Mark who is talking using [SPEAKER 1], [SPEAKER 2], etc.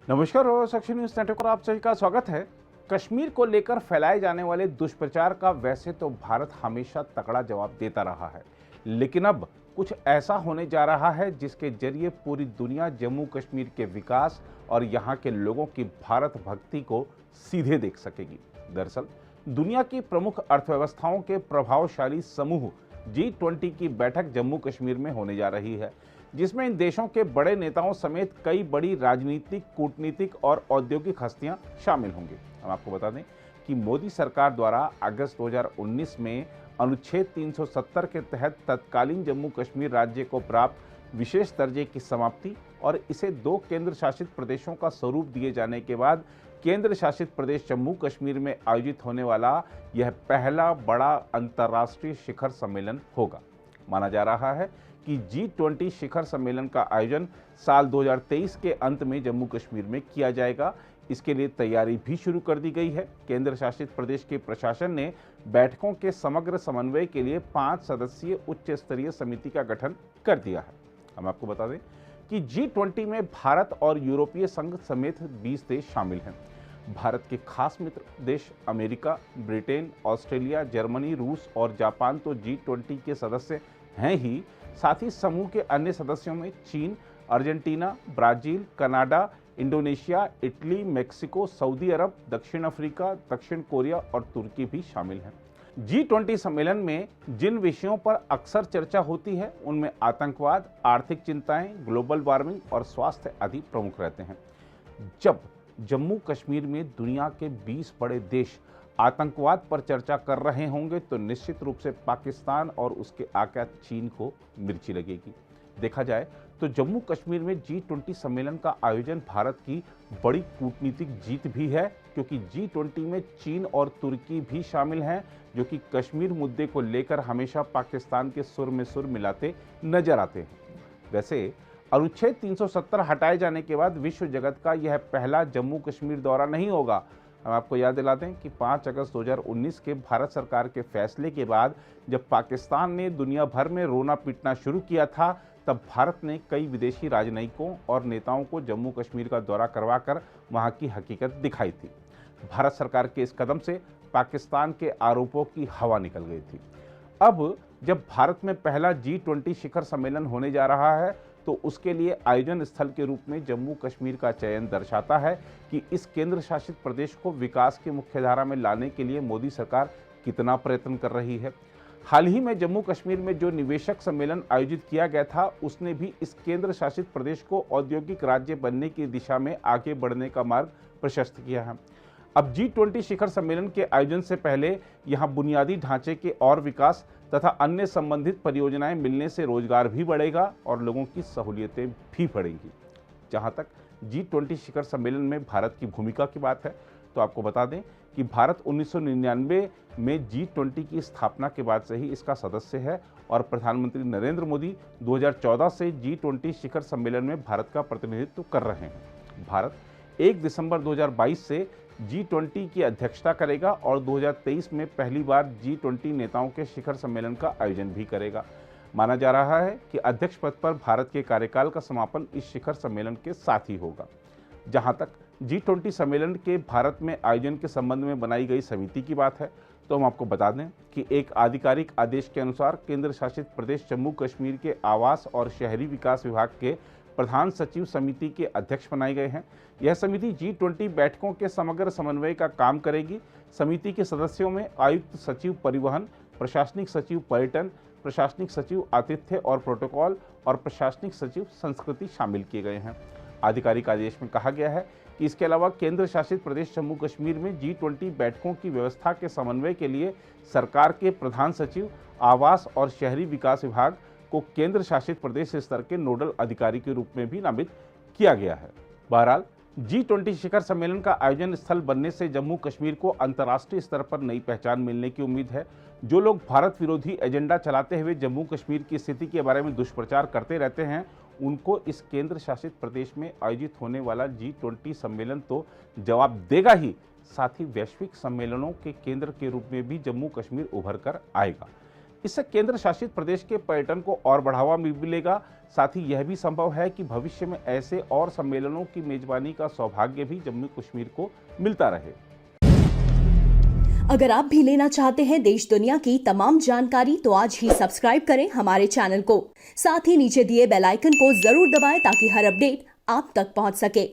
[SPEAKER 1] नमस्कार और section news network पर आप सभी का स्वागत है। कश्मीर को लेकर फैलाए जाने वाले दुष्प्रचार का वैसे तो भारत हमेशा तगड़ा जवाब देता रहा है, लेकिन अब कुछ ऐसा होने जा रहा है जिसके जरिए पूरी दुनिया जम्मू कश्मीर के विकास और यहाँ के लोगों की भारत भक्ति को सीधे देख सकेगी। दरअसल दुनिया की प्रमुख अर्थव्यवस्थाओं के प्रभावशाली समूह G20 की बैठक जम्मू कश्मीर में होने जा रही है, जिसमें इन देशों के बड़े नेताओं समेत कई बड़ी राजनीतिक, कूटनीतिक और औद्योगिक हस्तियां शामिल होंगी। हम आपको बता दें कि मोदी सरकार द्वारा अगस्त 2019 में अनुच्छेद 370 के तहत तत्कालीन जम्मू कश्मीर राज्य को प्राप्त विशेष दर्जे की समाप्ति और इसे 2 केंद्र शासित प्रदेशों का स्वरूप दिए जाने के बाद केंद्र शासित प्रदेश जम्मू कश्मीर में आयोजित होने वाला यह पहला बड़ा अंतर्राष्ट्रीय शिखर सम्मेलन होगा। माना जा रहा है कि G20 शिखर सम्मेलन का आयोजन साल 2023 के अंत में जम्मू कश्मीर में किया जाएगा। इसके लिए तैयारी भी शुरू कर दी गई है। केंद्र शासित प्रदेश के प्रशासन ने बैठकों के समग्र समन्वय के लिए 5 सदस्यीय उच्च स्तरीय समिति का गठन कर दिया है। हम आपको बता दें कि G20 में भारत और यूरोपीय संघ समेत 20 देश शामिल हैं। भारत के खास मित्र देश अमेरिका, ब्रिटेन, ऑस्ट्रेलिया, जर्मनी, रूस और जापान तो G20 के सदस्य हैं ही, साथ ही समूह के अन्य सदस्यों में चीन, Argentina, Brazil, Canada, Indonesia, Italy, Mexico, सऊदी अरब, दक्षिण अफ्रीका, दक्षिण कोरिया और तुर्की भी शामिल हैं। G20 सम्मेलन में जिन विषयों पर अक्सर चर्चा होती है उनमें आतंकवाद, आर्थिक चिंताएं, ग्लोबल वार्मिंग और स्वास्थ्य आदि प्रमुख रहते हैं। जब जम्मू कश्मीर में दुनिया के 20 बड़े देश आतंकवाद पर चर्चा कर रहे होंगे तो निश्चित रूप से पाकिस्तान और उसके आका चीन को मिर्ची लगेगी। देखा जाए तो जम्मू कश्मीर में G20 सम्मेलन का आयोजन भारत की बड़ी कूटनीतिक जीत भी है, क्योंकि G20 में चीन और तुर्की भी शामिल हैं, जो कि कश्मीर मुद्दे को लेकर हमेशा पाकिस्तान के सुर में सुर मिलाते नजर आते हैं। वैसे अनुच्छेद 370 हटाए जाने के बाद विश्व जगत का यह पहला जम्मू कश्मीर दौरा नहीं होगा। हम आपको याद दिला दें कि 5 अगस्त 2019 के भारत सरकार के फैसले के बाद जब पाकिस्तान ने दुनिया भर में रोना पीटना शुरू किया था, तब भारत ने कई विदेशी राजनयिकों और नेताओं को जम्मू कश्मीर का दौरा करवाकर वहां की हकीकत दिखाई थी। भारत सरकार के इस कदम से पाकिस्तान के आरोपों की हवा निकल गई थी। अब जब भारत में पहला G20 शिखर सम्मेलन होने जा रहा है तो उसके लिए आयोजन स्थल के रूप में जम्मू कश्मीर का चयन दर्शाता है कि इस केंद्र शासित प्रदेश को विकास की मुख्यधारा में लाने के लिए मोदी सरकार कितना प्रयत्न कर रही है। हाल ही में जम्मू कश्मीर में जो निवेशक सम्मेलन आयोजित किया गया था, उसने भी इस केंद्र शासित प्रदेश को औद्योगिक राज्य बनने की दिशा में आगे बढ़ने का मार्ग प्रशस्त किया है। अब G20 शिखर सम्मेलन के आयोजन से पहले यहाँ बुनियादी ढांचे के और विकास तथा अन्य संबंधित परियोजनाएं मिलने से रोजगार भी बढ़ेगा और लोगों की सहूलियतें भी बढ़ेंगी। जहां तक G20 शिखर सम्मेलन में भारत की भूमिका की बात है, तो आपको बता दें कि भारत 1999 में G20 की स्थापना के बाद से ही इसका सदस्य है और प्रधानमंत्री नरेंद्र मोदी 2014 से G20 शिखर सम्मेलन में भारत का प्रतिनिधित्व कर रहे हैं। भारत 1 दिसंबर 2022 से G20 की अध्यक्षता करेगा और 2023 में पहली बार G20 नेताओं के शिखर सम्मेलन का आयोजन भी करेगा। माना जा रहा है कि अध्यक्ष पद पर भारत के कार्यकाल का समापन इस शिखर सम्मेलन के साथ ही होगा। जहां तक G20 सम्मेलन के भारत में आयोजन के संबंध में बनाई गई समिति की बात है, तो हम आपको बता दें कि एक आधिकारिक आदेश के अनुसार केंद्र शासित प्रदेश जम्मू कश्मीर के आवास और शहरी विकास विभाग के प्रधान सचिव समिति के अध्यक्ष बनाए गए हैं। यह समिति G20 बैठकों के समग्र समन्वय का काम करेगी। समिति के सदस्यों में आयुक्त सचिव परिवहन, प्रशासनिक सचिव पर्यटन, प्रशासनिक सचिव आतिथ्य और प्रोटोकॉल और प्रशासनिक सचिव संस्कृति शामिल किए गए हैं। आधिकारिक आदेश में कहा गया है कि इसके अलावा केंद्र शासित प्रदेश जम्मू कश्मीर में G20 बैठकों की व्यवस्था के समन्वय के लिए सरकार के प्रधान सचिव, आवास और शहरी विकास विभाग को केंद्र शासित प्रदेश स्तर के नोडल अधिकारी के रूप में भी नामित किया गया है। बहरहाल G20 शिखर सम्मेलन का आयोजन स्थल बनने से जम्मू कश्मीर को अंतर्राष्ट्रीय स्तर पर नई पहचान मिलने की उम्मीद है। जो लोग भारत विरोधी एजेंडा चलाते हुए जम्मू कश्मीर की स्थिति के बारे में दुष्प्रचार करते रहते हैं, उनको इस केंद्र शासित प्रदेश में आयोजित होने वाला G20 सम्मेलन तो जवाब देगा ही, साथ ही वैश्विक सम्मेलनों के केंद्र के रूप में भी जम्मू कश्मीर उभर कर आएगा। इससे केंद्र शासित प्रदेश के पर्यटन को और बढ़ावा मिलेगा। साथ ही यह भी संभव है कि भविष्य में ऐसे और सम्मेलनों की मेजबानी का सौभाग्य भी जम्मू कश्मीर को मिलता रहे।
[SPEAKER 2] अगर आप भी लेना चाहते हैं देश दुनिया की तमाम जानकारी तो आज ही सब्सक्राइब करें हमारे चैनल को। साथ ही नीचे दिए बेल आइकन को जरूर दबाएं ताकि हर अपडेट आप तक पहुंच सके।